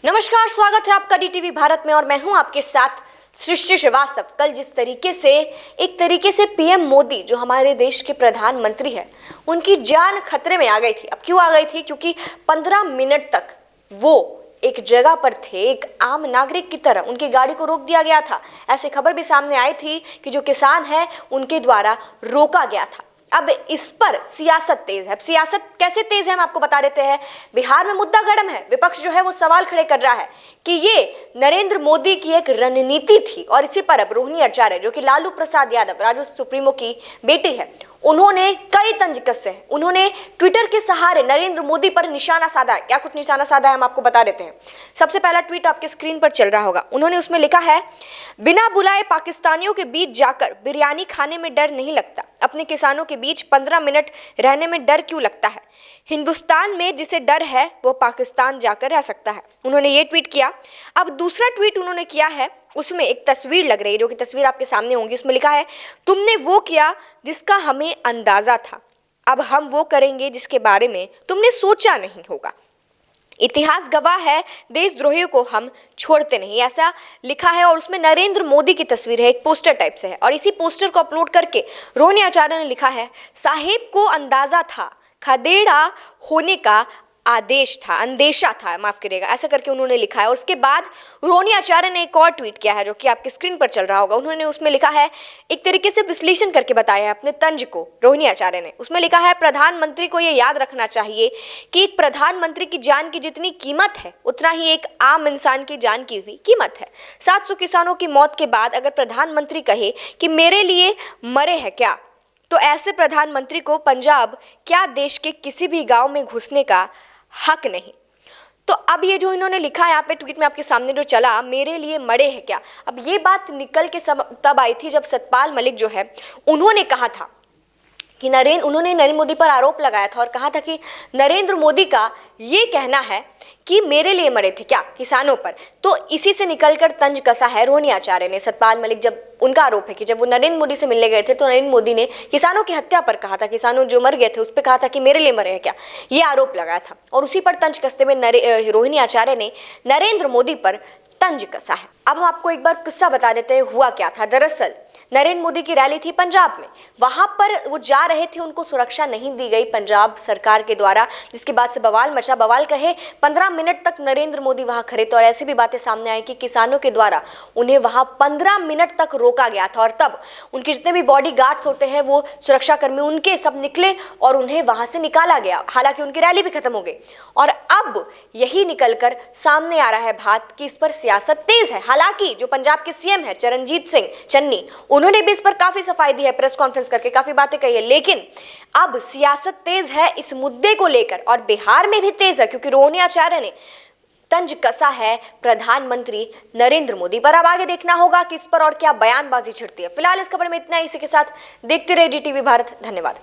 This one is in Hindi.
नमस्कार, स्वागत है आपका डीटीवी भारत में और मैं हूं आपके साथ सृष्टि श्रीवास्तव। कल जिस तरीके से पीएम मोदी जो हमारे देश के प्रधानमंत्री हैं, उनकी जान खतरे में आ गई थी। अब क्यों आ गई थी? क्योंकि 15 मिनट तक वो एक जगह पर थे, एक आम नागरिक की तरह उनकी गाड़ी को रोक दिया गया था। ऐसी खबर भी सामने आई थी कि जो किसान हैं उनके द्वारा रोका गया था। अब इस पर सियासत तेज है। अब सियासत कैसे तेज है हम आपको बता देते हैं। बिहार में मुद्दा गर्म है। विपक्ष जो है वो सवाल खड़े कर रहा है कि ये नरेंद्र मोदी की एक रणनीति थी और इसी पर अब रोहिणी आचार्य जो कि लालू प्रसाद यादव राजद सुप्रीमो की बेटी है, उन्होंने कई तंज कसे हैं। उन्होंने ट्विटर के सहारे नरेंद्र मोदी पर निशाना साधा है। क्या कुछ निशाना साधा है हम आपको बता देते हैं। सबसे पहला ट्वीट आपके स्क्रीन पर चल रहा होगा। उन्होंने उसमें लिखा है, बिना बुलाए पाकिस्तानियों के बीच जाकर बिरयानी खाने में डर नहीं लगता। अपने किसानों के बीच 15 मिनट रहने में डर क्यों लगता है? हिंदुस्तान में जिसे डर है वो पाकिस्तान जाकर रह सकता है। उन्होंने ये ट्वीट किया। अब दूसरा ट्वीट उन्होंने किया है, उसमें एक तस्वीर लग रही है जो कि तस्वीर आपके सामने होंगी। उसमें लिखा है, तुमने वो किया जिसका हमें अंदाजा था, अब हम वो करेंगे जिसके बारे में तुमने सोचा नहीं होगा। इतिहास गवाह है, देशद्रोहियों को हम छोड़ते नहीं, ऐसा लिखा है। और उसमें नरेंद्र मोदी की तस्वीर है, एक पोस्टर टाइप से है। और इसी पोस्टर को अपलोड करके रोहिणी आचार्य ने लिखा है, साहेब को अंदाजा था, खदेड़ा होने का आदेश था, अंदेशा था, माफ करिएगा, ऐसा करके उन्होंने लिखा है। और उसके बाद रोहिणी आचार्य ने एक और ट्वीट किया है जो कि आपकी स्क्रीन पर चल रहा होगा। उन्होंने उसमें लिखा है, एक तरीके से विश्लेषण करके बताया है अपने तंज को। रोहिणी आचार्य ने उसमें लिखा है, प्रधानमंत्री को यह याद रखना चाहिए कि एक प्रधानमंत्री की जान की जितनी कीमत है उतना ही एक आम इंसान की जान की भी कीमत है। 700 किसानों की मौत के बाद अगर प्रधानमंत्री कहे कि मेरे लिए मरे हैं क्या, तो ऐसे प्रधानमंत्री को पंजाब क्या देश के किसी भी गांव में घुसने का हक नहीं। तो अब ये जो इन्होंने लिखा है यहाँ पे ट्वीट में आपके सामने जो चला, मेरे लिए मरे हैं क्या, अब ये बात निकल के तब आई थी जब सतपाल मलिक जो है उन्होंने कहा था कि उन्होंने नरेंद्र मोदी पर आरोप लगाया था और कहा था कि नरेंद्र मोदी का ये कहना है कि मेरे लिए मरे थे क्या, किसानों पर। तो इसी से निकलकर तंज कसा है रोहिणी आचार्य ने। सतपाल मलिक, जब उनका आरोप है कि जब वो नरेंद्र मोदी से मिलने गए थे तो नरेंद्र मोदी ने किसानों की हत्या पर कहा था, किसानों जो मर गए थे उस पर कहा था कि मेरे लिए मरे हैं क्या, ये आरोप लगाया था। और उसी पर तंज कसते हुए रोहिणी आचार्य ने नरेंद्र मोदी पर तंज कसा है। अब हम आपको एक बार किस्सा बता देते हैं, हुआ क्या था। दरअसल नरेंद्र मोदी की रैली थी पंजाब में, वहां पर वो जा रहे थे, उनको सुरक्षा नहीं दी गई पंजाब सरकार के द्वारा, जिसके बाद से बवाल मचा। बवाल कहे 15 मिनट तक नरेंद्र मोदी वहां खड़े थे और ऐसी भी बातें सामने आई कि किसानों के द्वारा उन्हें वहां 15 मिनट तक रोका गया था। और तब उनके जितने भी बॉडी गार्ड्स होते हैं, वो सुरक्षाकर्मी, उनके सब निकले और उन्हें वहां से निकाला गया। हालांकि उनकी रैली भी खत्म हो गई। और अब यही निकलकर सामने आ रहा है बात कि इस पर सियासत तेज है। हालांकि जो पंजाब के सीएम है चरणजीत सिंह चन्नी, उन्होंने भी इस पर काफी सफाई दी है, प्रेस कॉन्फ्रेंस करके काफी बातें कही है। लेकिन अब सियासत तेज है इस मुद्दे को लेकर और बिहार में भी तेज है, क्योंकि रोहिणी आचार्य ने तंज कसा है प्रधानमंत्री नरेंद्र मोदी पर। अब आगे देखना होगा कि इस पर और क्या बयानबाजी छिड़ती है। फिलहाल इस खबर में इतना ही। इसी के साथ देखते रहिए डीटीवी भारत। धन्यवाद।